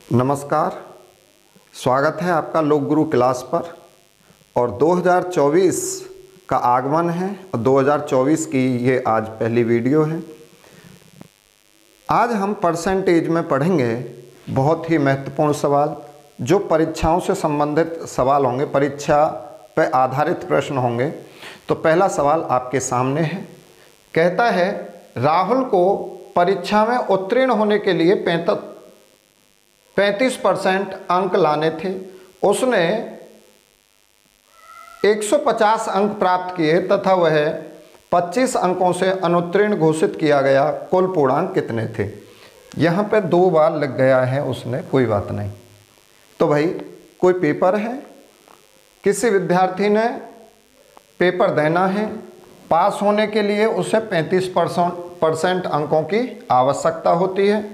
नमस्कार, स्वागत है आपका लोक गुरु क्लास पर। और 2024 का आगमन है और 2024 की ये आज पहली वीडियो है। आज हम परसेंटेज में पढ़ेंगे बहुत ही महत्वपूर्ण सवाल, जो परीक्षाओं से संबंधित सवाल होंगे, परीक्षा पर आधारित प्रश्न होंगे। तो पहला सवाल आपके सामने है, कहता है राहुल को परीक्षा में उत्तीर्ण होने के लिए 35% अंक लाने थे। उसने 150 अंक प्राप्त किए तथा वह 25 अंकों से अनुत्तीर्ण घोषित किया गया। कुल पूर्णांक कितने थे? यहाँ पे 2 बार लग गया है उसने, कोई बात नहीं। तो भाई कोई पेपर है, किसी विद्यार्थी ने पेपर देना है, पास होने के लिए उसे 35% अंकों की आवश्यकता होती है।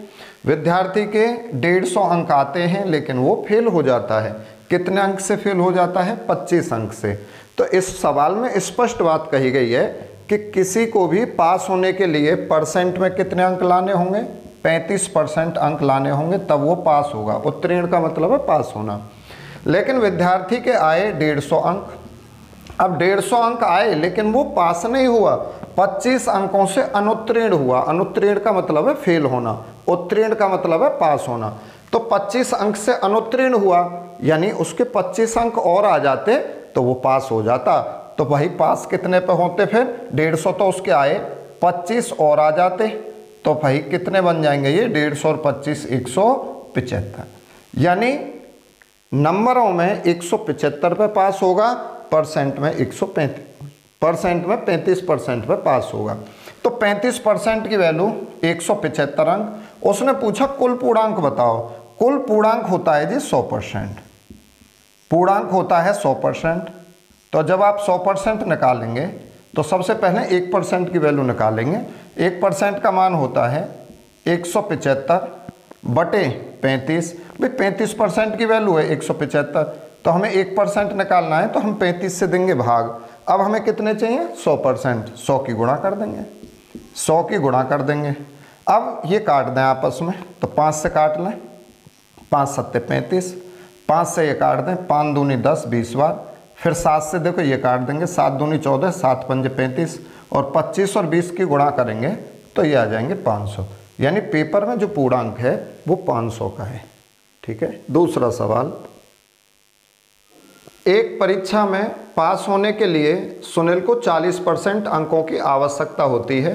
विद्यार्थी के 150 अंक आते हैं लेकिन वो फेल हो जाता है। कितने अंक से फेल हो जाता है? 25 अंक से। तो इस सवाल में स्पष्ट बात कही गई है कि किसी को भी पास होने के लिए परसेंट में कितने अंक लाने होंगे? 35% अंक लाने होंगे, तब वो पास होगा। उत्तीर्ण का मतलब है पास होना। लेकिन विद्यार्थी के आए 150 अंक। अब 150 अंक आए लेकिन वो पास नहीं हुआ, 25 अंकों से अनुत्तीर्ण हुआ। अनुत्तीर्ण का मतलब है फेल होना, उत्तीर्ण का मतलब है पास होना। तो 25 अंक से अनुत्तीर्ण हुआ, यानी उसके 25 अंक और आ जाते तो वो पास हो जाता। तो भाई पास कितने पे होते? फिर 150 तो उसके आए, 25 और आ जाते तो भाई कितने बन जाएंगे ये? 150 और 25 175। यानी नंबरों में 175 पे पास होगा, परसेंट में 35% पे पास होगा। तो 35% की वैल्यू 175 अंक। उसने पूछा कुल पूर्णांक बताओ। कुल पूर्णांक होता है जी 100%। पूर्णांक होता है 100%। तो जब आप 100% निकालेंगे तो सबसे पहले 1% की वैल्यू निकालेंगे। 1% का मान होता है 175 बटे 35। भाई 35% की वैल्यू है 175, तो हमें 1% निकालना है, तो हम 35 से देंगे भाग। अब हमें कितने चाहिए? 100%। 100 की गुणा कर देंगे, 100 की गुणा कर देंगे। अब ये काट दें आपस में, तो 5 से काट लें, 5 सत्ते 35, 5 से ये काट दें, 5 दूनी 10 20 बार। फिर 7 से देखो ये काट देंगे, 7 दूनी 14, 7 पंजे 35, और 25 और 20 की गुणा करेंगे तो ये आ जाएंगे 500। यानी पेपर में जो पूर्णांक है वो 500 का है। ठीक है। दूसरा सवाल, एक परीक्षा में पास होने के लिए सुनील को 40% अंकों की आवश्यकता होती है।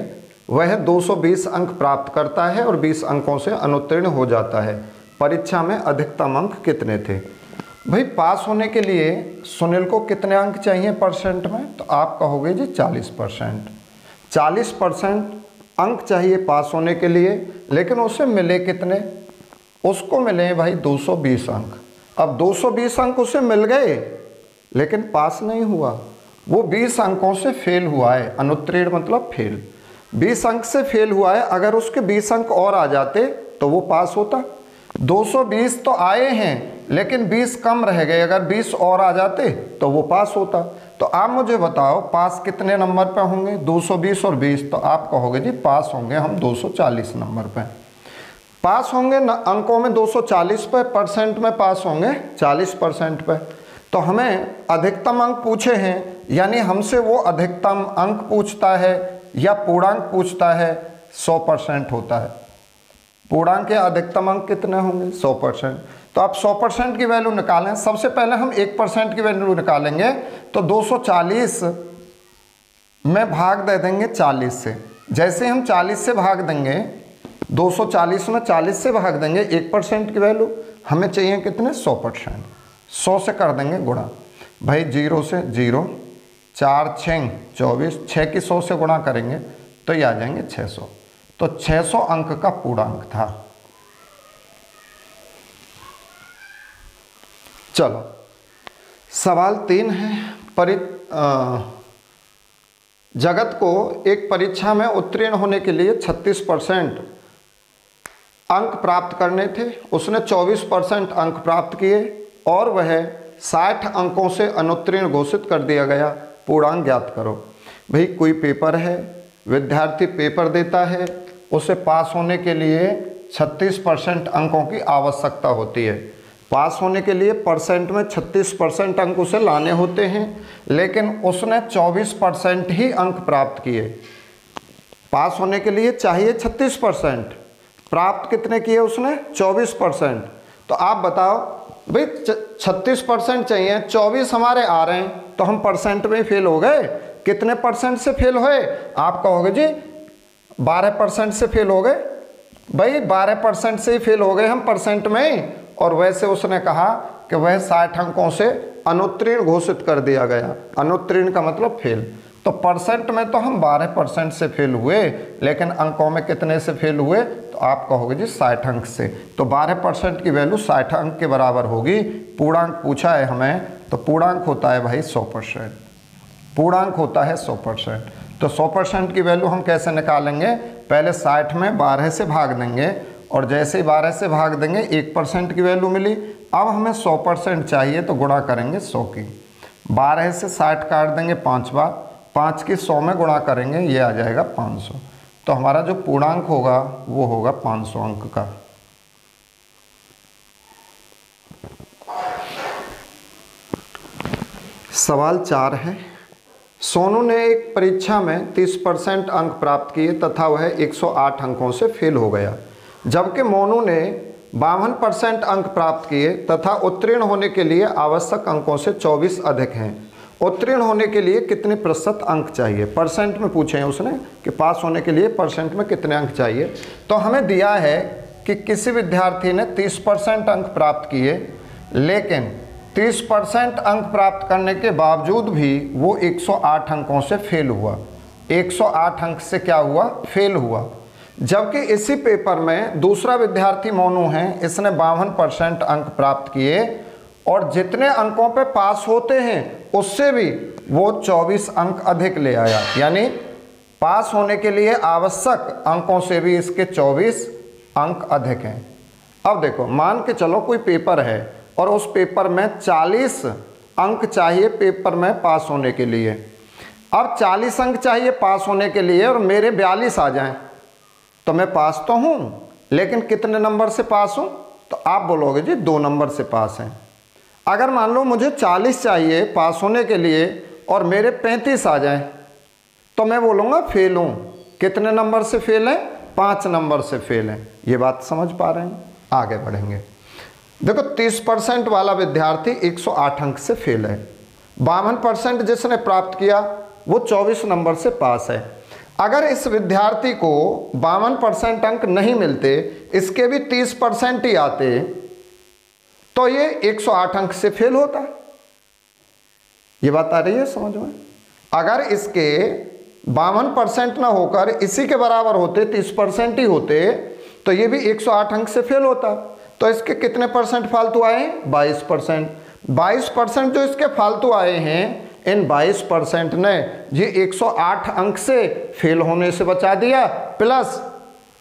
वह 220 अंक प्राप्त करता है और 20 अंकों से अनुत्तीर्ण हो जाता है। परीक्षा में अधिकतम अंक कितने थे? भाई पास होने के लिए सुनील को कितने अंक चाहिए परसेंट में? तो आप कहोगे जी 40%। 40% अंक चाहिए पास होने के लिए, लेकिन उसे मिले कितने? उसको मिले भाई 220 अंक। अब 220 अंक उसे मिल गए लेकिन पास नहीं हुआ, वो 20 अंकों से फेल हुआ है। अनुत्तीर्ण मतलब फेल। 20 अंक से फेल हुआ है, अगर उसके 20 अंक और आ जाते तो वो पास होता। 220 तो आए हैं लेकिन 20 कम रह गए, अगर 20 और आ जाते तो वो पास होता। तो आप मुझे बताओ पास कितने नंबर पे होंगे? 220 और 20, तो आप कहोगे जी पास होंगे हम 240 नंबर पे। पास होंगे न अंकों में 240 पे, परसेंट में पास होंगे 40% पे। तो हमें अधिकतम अंक पूछे हैं, यानी हमसे वो अधिकतम अंक पूछता है या पूर्णांक पूछता है, 100% होता है। पूर्णांक के अधिकतम अंक कितने होंगे? 100%। तो आप 100% की वैल्यू निकालें। सबसे पहले हम 1% की वैल्यू निकालेंगे, तो 240 में भाग दे देंगे 40 से। जैसे हम 40 से भाग देंगे, 240 में 40 से भाग देंगे 1% की वैल्यू, हमें चाहिए कितने? 100%। 100 से कर देंगे गुणा। भाई 0 से 0, 4 6 24, 6 की 100 से गुणा करेंगे तो ये आ जाएंगे 600। तो 600 अंक का पूर्णांक था। चलो सवाल 3 है। जगत को एक परीक्षा में उत्तीर्ण होने के लिए 36% अंक प्राप्त करने थे। उसने 24% अंक प्राप्त किए और वह 60 अंकों से अनुत्तीर्ण घोषित कर दिया गया। पूर्णांक ज्ञात करो। भाई कोई पेपर है, विद्यार्थी पेपर देता है, उसे पास होने के लिए 36% अंकों की आवश्यकता होती है। पास होने के लिए परसेंट में 36% अंक उसे लाने होते हैं, लेकिन उसने 24% ही अंक प्राप्त किए। पास होने के लिए चाहिए 36%, प्राप्त कितने किए उसने? 24%। तो आप बताओ भाई 36% चाहिए, 24 हमारे आ रहे हैं, तो हम परसेंट में फेल हो गए। कितने परसेंट से फेल हुए? आप कहोगे जी 12% से फेल हो गए। भाई 12% से ही फेल हो गए हम परसेंट में। और वैसे उसने कहा कि वह 60 अंकों से अनुत्तीर्ण घोषित कर दिया गया। अनुत्तीर्ण का मतलब फेल। तो परसेंट में तो हम 12% से फेल हुए, लेकिन अंकों में कितने से फेल हुए? तो आप कहोगे जी 60 अंक से। तो 12% की वैल्यू 60 अंक के बराबर होगी। पूर्णांक पूछा है हमें, तो पूर्णांक होता है भाई 100%। पूर्णांक होता है 100%। तो 100% की वैल्यू हम कैसे निकालेंगे? पहले 60 में 12 से भाग देंगे, और जैसे ही 12 से भाग देंगे 1% की वैल्यू मिली। अब हमें 100% चाहिए, तो गुणा करेंगे 100 की। 12 से 60 काट देंगे 5 बार, 5 की 100 में गुणा करेंगे, ये आ जाएगा 500। तो हमारा जो पूर्णांक होगा वो होगा 500 अंक का। सवाल 4 है, सोनू ने एक परीक्षा में 30% अंक प्राप्त किए तथा वह 108 अंकों से फेल हो गया, जबकि मोनू ने 52% अंक प्राप्त किए तथा उत्तीर्ण होने के लिए आवश्यक अंकों से 24 अधिक हैं। उत्तीर्ण होने के लिए कितने प्रतिशत अंक चाहिए? परसेंट में पूछे हैं उसने कि पास होने के लिए परसेंट में कितने अंक चाहिए। तो हमें दिया है कि किसी विद्यार्थी ने 30% अंक प्राप्त किए, लेकिन 30% अंक प्राप्त करने के बावजूद भी वो 108 अंकों से फेल हुआ। 108 अंक से क्या हुआ? फेल हुआ। जबकि इसी पेपर में दूसरा विद्यार्थी मोनू है, इसने 52% अंक प्राप्त किए और जितने अंकों पे पास होते हैं उससे भी वो 24 अंक अधिक ले आया। यानी पास होने के लिए आवश्यक अंकों से भी इसके 24 अंक अधिक हैं। अब देखो, मान के चलो कोई पेपर है और उस पेपर में 40 अंक चाहिए पेपर में पास होने के लिए। अब 40 अंक चाहिए पास होने के लिए और मेरे 42 आ जाएं, तो मैं पास तो हूँ, लेकिन कितने नंबर से पास हूँ? तो आप बोलोगे जी 2 नंबर से पास हैं। अगर मान लो मुझे 40 चाहिए पास होने के लिए और मेरे 35 आ जाएं, तो मैं बोलूँगा फेल हूँ। कितने नंबर से फेल हैं? 5 नंबर से फेल हैं। ये बात समझ पा रहे हैं? आगे बढ़ेंगे। देखो, 30% वाला विद्यार्थी 108 अंक से फेल है। 52% जिसने प्राप्त किया वो 24 नंबर से पास है। अगर इस विद्यार्थी को 52% अंक नहीं मिलते, इसके भी 30% ही आते, तो ये 108 अंक से फेल होता। ये बात आ रही है समझ में? अगर इसके 52% ना होकर इसी के बराबर होते, 30% ही होते, तो ये भी 108 अंक से फेल होता। तो इसके कितने परसेंट फालतू आए? 22%। 22% जो इसके फालतू आए हैं, इन 22% ने ये 108 अंक से फेल होने से बचा दिया, प्लस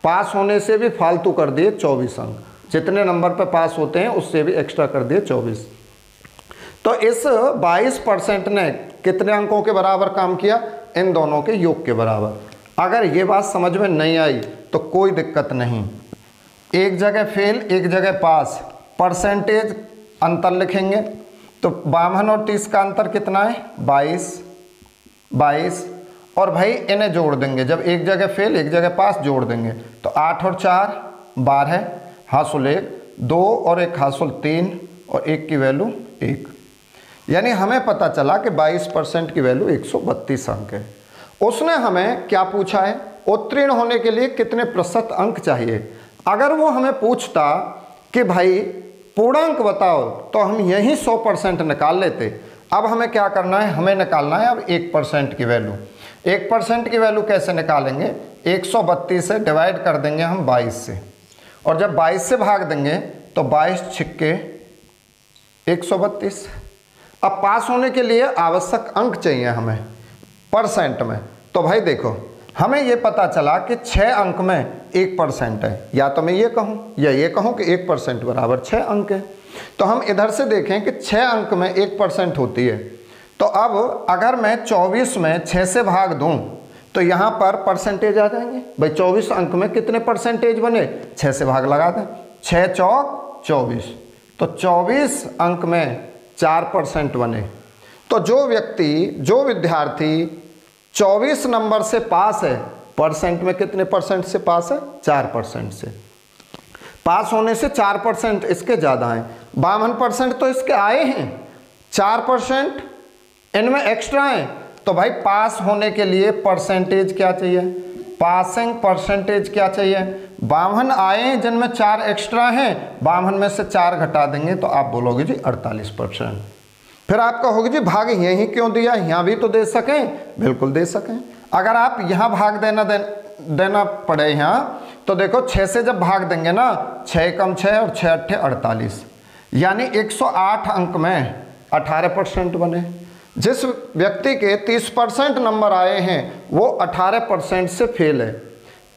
पास होने से भी फालतू कर दिए 24 अंक। जितने नंबर पे पास होते हैं उससे भी एक्स्ट्रा कर दिए 24। तो इस 22% ने कितने अंकों के बराबर काम किया? इन दोनों के योग के बराबर। अगर ये बात समझ में नहीं आई तो कोई दिक्कत नहीं, एक जगह फेल एक जगह पास, परसेंटेज अंतर लिखेंगे। तो 52 और 30 का अंतर कितना है? 22। और भाई इन्हें जोड़ देंगे, जब एक जगह फेल एक जगह पास जोड़ देंगे तो 8 और 4 12, हासिल 1, 2 और 1 हासिल 3 और 1 की वैल्यू 1। यानी हमें पता चला कि 22% की वैल्यू 132 अंक है। उसने हमें क्या पूछा है? उत्तीर्ण होने के लिए कितने प्रतिशत अंक चाहिए। अगर वो हमें पूछता कि भाई पूर्णांक बताओ, तो हम यहीं 100% निकाल लेते। अब हमें क्या करना है? हमें निकालना है अब 1% की वैल्यू। 1% की वैल्यू कैसे निकालेंगे? 132 से डिवाइड कर देंगे हम 22 से, और जब 22 से भाग देंगे तो 22 छिक्के 132। अब पास होने के लिए आवश्यक अंक चाहिए हमें परसेंट में। तो भाई देखो, हमें ये पता चला कि 6 अंक में 1% है। या तो मैं ये कहूँ या ये कहूँ कि 1% बराबर 6 अंक है। तो हम इधर से देखें कि 6 अंक में 1% होती है। तो अब अगर मैं 24 में 6 से भाग दूँ तो यहाँ पर परसेंटेज आ जाएंगे। भाई 24 अंक में कितने परसेंटेज बने, 6 से भाग लगा दें, 6 चौक 24, तो 24 अंक में 4% बने। तो जो विद्यार्थी 24 नंबर से पास है, परसेंट में कितने परसेंट से पास है, 4% से। पास होने से 4% इसके ज़्यादा हैं, 52% तो इसके आए हैं, 4% इनमें एक्स्ट्रा हैं। तो भाई पास होने के लिए परसेंटेज क्या चाहिए, पासिंग परसेंटेज क्या चाहिए, 52 आए हैं जिनमें 4 एक्स्ट्रा हैं, 52 में से 4 घटा देंगे तो आप बोलोगे जी 48%। फिर आप कहोगे जी भाग यहीं क्यों दिया, यहाँ भी तो दे सकें, बिल्कुल दे सकें। अगर आप यहाँ भाग देना पड़े यहाँ, तो देखो 6 से जब भाग देंगे ना, 6 कम 6 और 6 अट्ठे 48, यानी 108 अंक में 18% बने। जिस व्यक्ति के 30% नंबर आए हैं वो 18% से फेल है,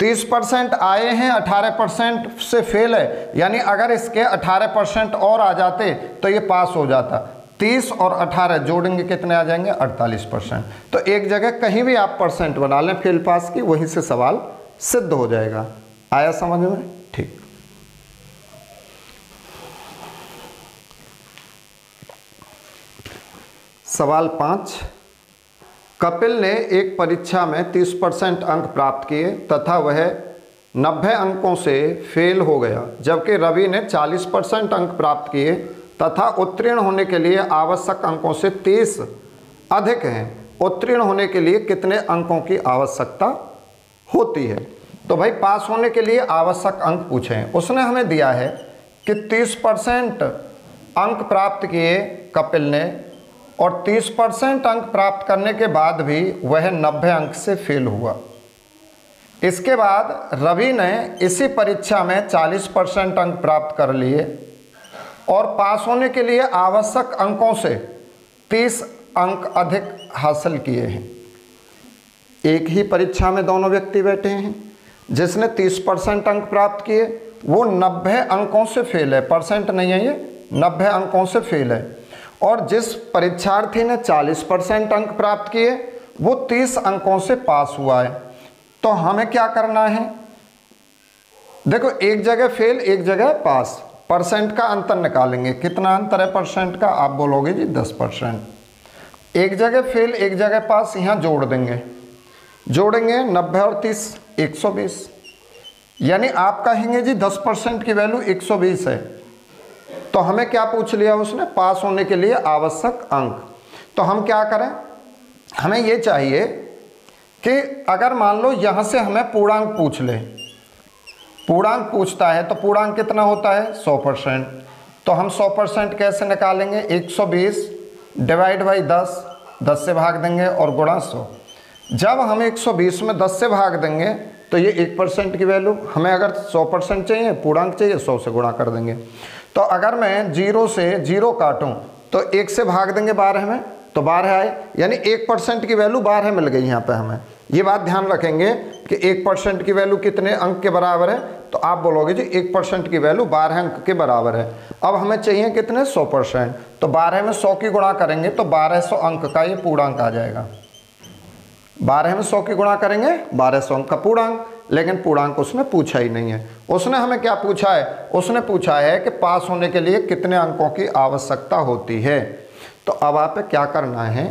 30% आए हैं 18% से फेल है, यानी अगर इसके 18% और आ जाते तो ये पास हो जाता। 30 और 18 जोड़ेंगे कितने आ जाएंगे, 48%। तो एक जगह कहीं भी आप परसेंट बना लें फेल पास की, वहीं से सवाल सिद्ध हो जाएगा। आया समझ में, ठीक। सवाल 5, कपिल ने एक परीक्षा में 30% अंक प्राप्त किए तथा वह 90 अंकों से फेल हो गया, जबकि रवि ने 40% अंक प्राप्त किए तथा उत्तीर्ण होने के लिए आवश्यक अंकों से 30 अधिक हैं। उत्तीर्ण होने के लिए कितने अंकों की आवश्यकता होती है। तो भाई पास होने के लिए आवश्यक अंक पूछे हैं, उसने हमें दिया है कि 30% अंक प्राप्त किए कपिल ने, और 30% अंक प्राप्त करने के बाद भी वह 90 अंक से फेल हुआ। इसके बाद रवि ने इसी परीक्षा में 40% अंक प्राप्त कर लिए और पास होने के लिए आवश्यक अंकों से 30 अंक अधिक हासिल किए हैं। एक ही परीक्षा में दोनों व्यक्ति बैठे हैं, जिसने 30% अंक प्राप्त किए वो 90 अंकों से फेल है, परसेंट नहीं है ये, 90 अंकों से फेल है, और जिस परीक्षार्थी ने 40% अंक प्राप्त किए वो 30 अंकों से पास हुआ है। तो हमें क्या करना है, देखो एक जगह फेल एक जगह पास, परसेंट का अंतर निकालेंगे। कितना अंतर है परसेंट का, आप बोलोगे जी 10%। एक जगह फेल एक जगह पास, यहाँ जोड़ देंगे, जोड़ेंगे 90 और 30 120, यानी आप कहेंगे जी 10% की वैल्यू 120 है। तो हमें क्या पूछ लिया उसने, पास होने के लिए आवश्यक अंक। तो हम क्या करें, हमें ये चाहिए कि अगर मान लो यहाँ से हमें पूर्णांक पूछ ले, पूर्णांक पूछता है तो पूर्णांक कितना होता है 100%। तो हम 100% कैसे निकालेंगे, 120 डिवाइड बाई 10, 10 से भाग देंगे और गुणा 100। जब हम 120 में 10 से भाग देंगे तो ये 1% की वैल्यू, हमें अगर 100% चाहिए, पूर्णांक चाहिए, 100 से गुणा कर देंगे। तो अगर मैं 0 से 0 काटूं तो 1 से भाग देंगे 12 में, तो 12 आए, यानी 1% की वैल्यू 12 मिल गई। यहाँ पे हमें ये बात ध्यान रखेंगे कि 1% की वैल्यू कितने अंक के बराबर है, तो आप बोलोगे जी 1% की वैल्यू 12 अंक के बराबर है। अब हमें चाहिए कितने 100%, तो 12 में 100 की गुणा करेंगे तो 1200 अंक का ये पूर्णांक आ जाएगा। 12 में 100 की गुणा करेंगे 1200 अंक का पूर्णांक, लेकिन पूर्णांक उसने पूछा ही नहीं है। उसने हमें क्या पूछा है, उसने पूछा है कि पास होने के लिए कितने अंकों की आवश्यकता होती है। तो अब आप क्या करना है,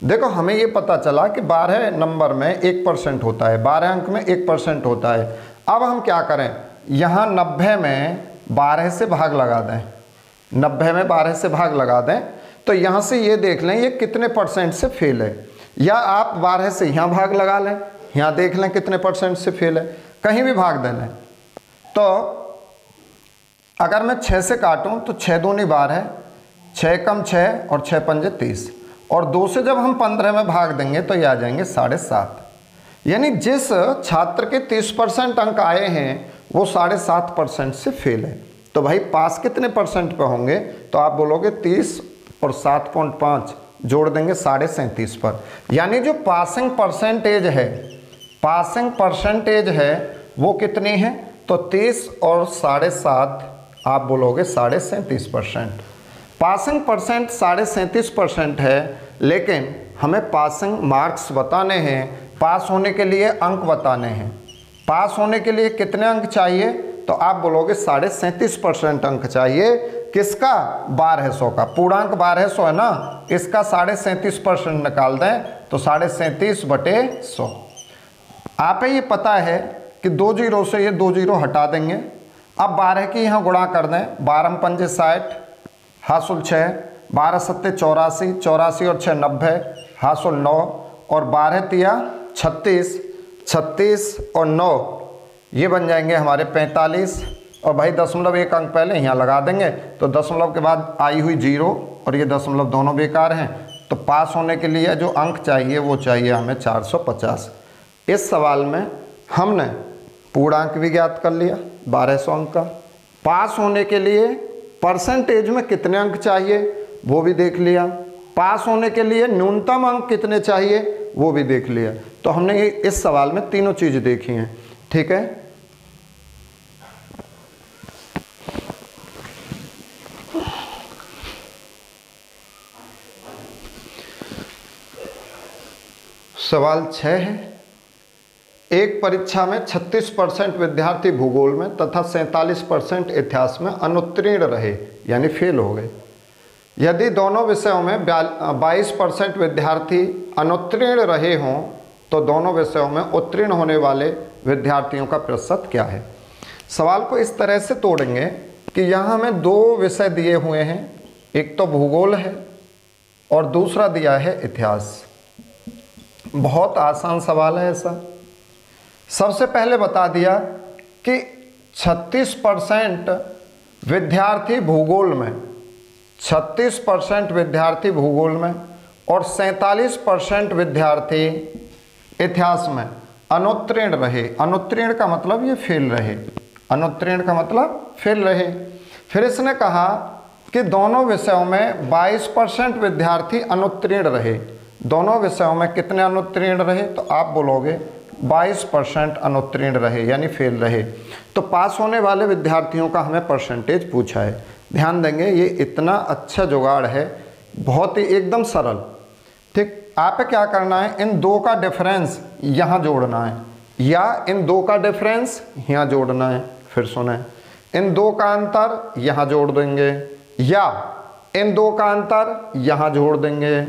देखो हमें ये पता चला कि 12 नंबर में 1% होता है, 12 अंक में 1% होता है। अब हम क्या करें, यहाँ 90 में 12 से भाग लगा दें, 90 में 12 से भाग लगा दें, तो यहाँ से ये देख लें ये कितने परसेंट से फेल है, या आप 12 से यहाँ भाग लगा लें, यहाँ देख लें कितने परसेंट से फेल है, कहीं भी भाग दे लें। तो अगर मैं 6 से काटूँ तो 6 दूनी 12, 6 कम 6 और 6 पंजे 30, और 2 से जब हम 15 में भाग देंगे तो ये आ जाएंगे 7.5। यानी जिस छात्र के 30% अंक आए हैं वो 7.5% से फेल है। तो भाई पास कितने परसेंट पे होंगे, तो आप बोलोगे 30 और 7.5 जोड़ देंगे 37.5 पर। यानी जो पासिंग परसेंटेज है, पासिंग परसेंटेज है वो कितनी है, तो 30 और 7.5 आप बोलोगे 37.5%। पासिंग परसेंट 37.5% है, लेकिन हमें पासिंग मार्क्स बताने हैं पास होने के लिए अंक बताने हैं। पास होने के लिए कितने अंक चाहिए, तो आप बोलोगे 37.5% अंक चाहिए। किसका? 1200 का। पूर्णांक 1200 है ना, इसका 37.5% निकाल दें तो 37.5/100। आप ये पता है कि 2 जीरो से ये 2 जीरो हटा देंगे। अब 12 की यहाँ गुणा कर दें, 12 पंजे 60, हासुल 6, 12 सत्ते 84, 84 और 6 90, हासुल 9, और 12 तिया 36, 36 और 9 ये बन जाएंगे हमारे 45। और भाई दशमलव एक अंक पहले यहाँ लगा देंगे, तो दशमलव के बाद आई हुई 0 और ये दशमलव दोनों बेकार हैं। तो पास होने के लिए जो अंक चाहिए वो चाहिए हमें 450। इस सवाल में हमने पूर्णांक भी ज्ञात कर लिया 1200 अंक का। पास होने के लिए परसेंटेज में कितने अंक चाहिए वो भी देख लिया। पास होने के लिए न्यूनतम अंक कितने चाहिए वो भी देख लिया। तो हमने इस सवाल में तीनों चीज़ देखी हैं। ठीक है, सवाल 6 है। एक परीक्षा में 36% विद्यार्थी भूगोल में तथा 47% इतिहास में अनुत्तीर्ण रहे, यानी फेल हो गए। यदि दोनों विषयों में 22% विद्यार्थी अनुत्तीर्ण रहे हों तो दोनों विषयों में उत्तीर्ण होने वाले विद्यार्थियों का प्रतिशत क्या है। सवाल को इस तरह से तोड़ेंगे कि यहाँ हमें 2 विषय दिए हुए हैं, एक तो भूगोल है और दूसरा दिया है इतिहास। बहुत आसान सवाल है ऐसा। सबसे पहले बता दिया कि 36% विद्यार्थी भूगोल में, 36% विद्यार्थी भूगोल में और 47% विद्यार्थी इतिहास में अनुत्तीर्ण रहे। अनुत्तीर्ण का मतलब ये फेल रहे, अनुत्तीर्ण का मतलब फेल रहे। फिर इसने कहा कि दोनों विषयों में 22% विद्यार्थी अनुत्तीर्ण रहे। दोनों विषयों में कितने अनुत्तीर्ण रहे, तो आप बोलोगे 22% अनुत्तीर्ण रहे, यानी फेल रहे। तो पास होने वाले विद्यार्थियों का हमें परसेंटेज पूछा है। ध्यान देंगे, ये इतना अच्छा जुगाड़ है, बहुत ही एकदम सरल। ठीक, आप क्या करना है, इन 2 का डिफरेंस यहाँ जोड़ना है या इन 2 का डिफरेंस यहाँ जोड़ना है। फिर सुने, इन 2 का अंतर यहाँ जोड़ देंगे या इन 2 का अंतर यहाँ जोड़ देंगे,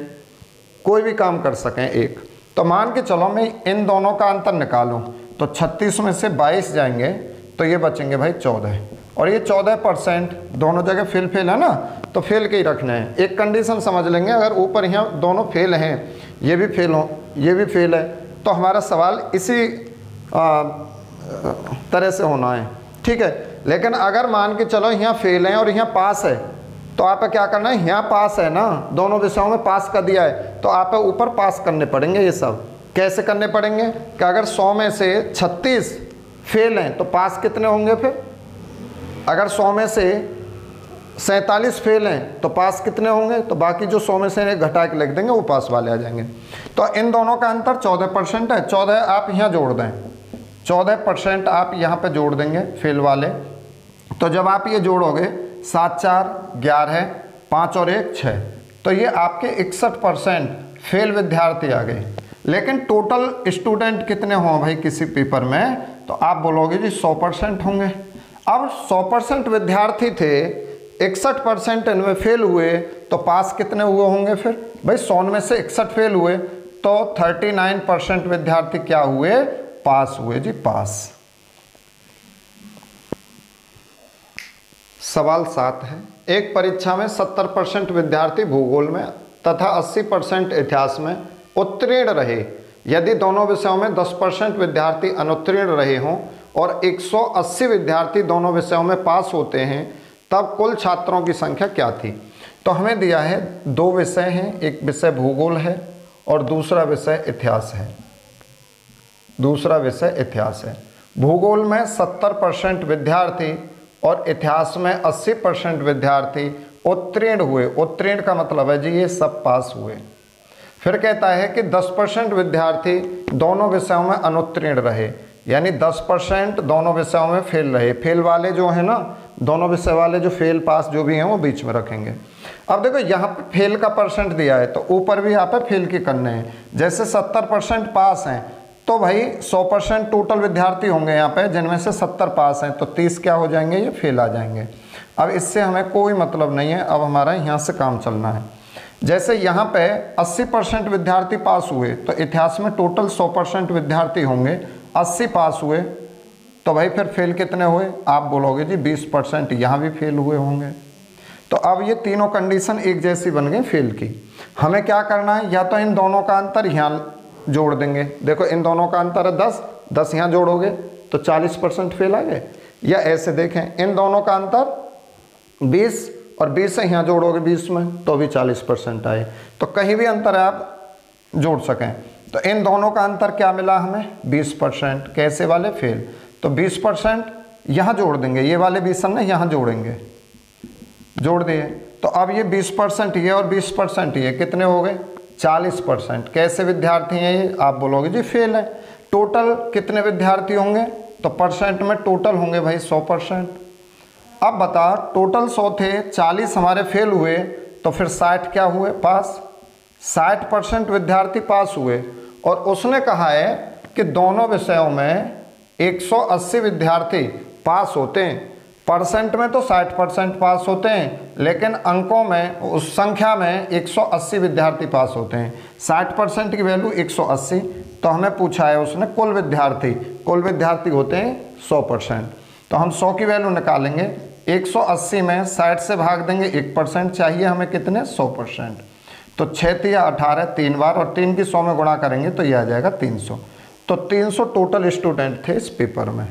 कोई भी काम कर सकें एक। तो मान के चलो मैं इन दोनों का अंतर निकालूं तो 36 में से 22 जाएंगे तो ये बचेंगे भाई 14, और ये 14% दोनों जगह फेल फेल है ना, तो फेल के ही रखने हैं। एक कंडीशन समझ लेंगे, अगर ऊपर यहाँ दोनों फेल हैं, ये भी फेल हो, ये भी फेल है, तो हमारा सवाल इसी तरह से होना है। ठीक है, लेकिन अगर मान के चलो यहाँ फेल है और यहाँ पास है, तो आप क्या करना है, यहाँ पास है ना, दोनों विषयों में पास कर दिया है, तो आप ऊपर पास करने पड़ेंगे। ये सब कैसे करने पड़ेंगे कि अगर 100 में से 36 फेल हैं तो पास कितने होंगे। फिर अगर 100 में से 47 फेल हैं तो पास कितने होंगे, तो बाकी जो 100 में से घटा के लिख देंगे वो पास वाले आ जाएंगे। तो इन दोनों का अंतर 14% है। 14 आप यहाँ जोड़ दें, 14% आप यहाँ पे जोड़ देंगे फेल वाले। तो जब आप ये जोड़ोगे 7 4 11, 5 और 1 6, तो ये आपके 61% फेल विद्यार्थी आ गए। लेकिन टोटल स्टूडेंट कितने हों भाई किसी पेपर में, तो आप बोलोगे जी 100% होंगे। अब 100% विद्यार्थी थे, 61% इनमें फेल हुए, तो पास कितने हुए होंगे फिर भाई, 100 में से 61 फेल हुए तो 39% विद्यार्थी क्या हुए, पास हुए जी, पास। सवाल 7 है। एक परीक्षा में 70% विद्यार्थी भूगोल में तथा 80% इतिहास में उत्तीर्ण रहे। यदि दोनों विषयों में 10% विद्यार्थी अनुत्तीर्ण रहे हों और 180 विद्यार्थी दोनों विषयों में पास होते हैं, तब कुल छात्रों की संख्या क्या थी। तो हमें दिया है 2 विषय हैं, एक विषय भूगोल है और दूसरा विषय इतिहास है। दूसरा विषय इतिहास है। भूगोल में 70% विद्यार्थी और इतिहास में 80% विद्यार्थी उत्तीर्ण हुए। उत्तीर्ण का मतलब है जी ये सब पास हुए। फिर कहता है कि 10% विद्यार्थी दोनों विषयों में अनुत्तीर्ण रहे, यानी 10% दोनों विषयों में फेल रहे। फेल वाले जो है ना, दोनों विषय वाले जो फेल पास जो भी हैं वो बीच में रखेंगे। अब देखो यहाँ पे फेल का परसेंट दिया है तो ऊपर भी यहाँ पे फेल के करने हैं। जैसे 70% पास हैं तो भाई 100% टोटल विद्यार्थी होंगे यहाँ पे, जिनमें से 70 पास हैं, तो 30 क्या हो जाएंगे, ये फेल आ जाएंगे। अब इससे हमें कोई मतलब नहीं है, अब हमारा यहाँ से काम चलना है। जैसे यहाँ पे 80% विद्यार्थी पास हुए, तो इतिहास में टोटल 100% विद्यार्थी होंगे, 80 पास हुए, तो भाई फिर फेल कितने हुए, आप बोलोगे जी 20%, यहाँ भी फेल हुए होंगे। तो अब ये तीनों कंडीशन एक जैसी बन गई फेल की। हमें क्या करना है, या तो इन दोनों का अंतर यहाँ जोड़ देंगे, देखो इन दोनों का अंतर है 10, 10 यहाँ जोड़ोगे तो 40% फेल आ गए, या ऐसे देखें इन दोनों का अंतर 20 और 20 से यहाँ जोड़ोगे 20 में तो भी 40% आए। तो कहीं भी अंतर है आप जोड़ सकें। तो इन दोनों का अंतर क्या मिला हमें, 20%, कैसे वाले फेल, तो 20% यहाँ जोड़ देंगे, ये वाले 20 हमने यहाँ जोड़ेंगे, जोड़ दिए, तो अब ये 20% ये और 20% ये कितने हो गए, 40%। कैसे विद्यार्थी हैं ये, आप बोलोगे जी फेल है। टोटल कितने विद्यार्थी होंगे, तो परसेंट में टोटल होंगे भाई 100%। अब बता, टोटल 100 थे, 40 हमारे फेल हुए, तो फिर 60 क्या हुए, पास। 60% विद्यार्थी पास हुए, और उसने कहा है कि दोनों विषयों में 180 विद्यार्थी पास होते हैं। परसेंट में तो 60% पास होते हैं, लेकिन अंकों में, उस संख्या में 180 विद्यार्थी पास होते हैं। 60% की वैल्यू 180, तो हमें पूछा है उसने कुल विद्यार्थी होते हैं 100%। तो हम 100 की वैल्यू निकालेंगे, 180 में 60 से भाग देंगे, 1% चाहिए हमें कितने, 100%। तो 6 या 18 3 बार, और 3 की 100 में गुणा करेंगे तो ये आ जाएगा 300। तो 300 टोटल स्टूडेंट थे इस पेपर में।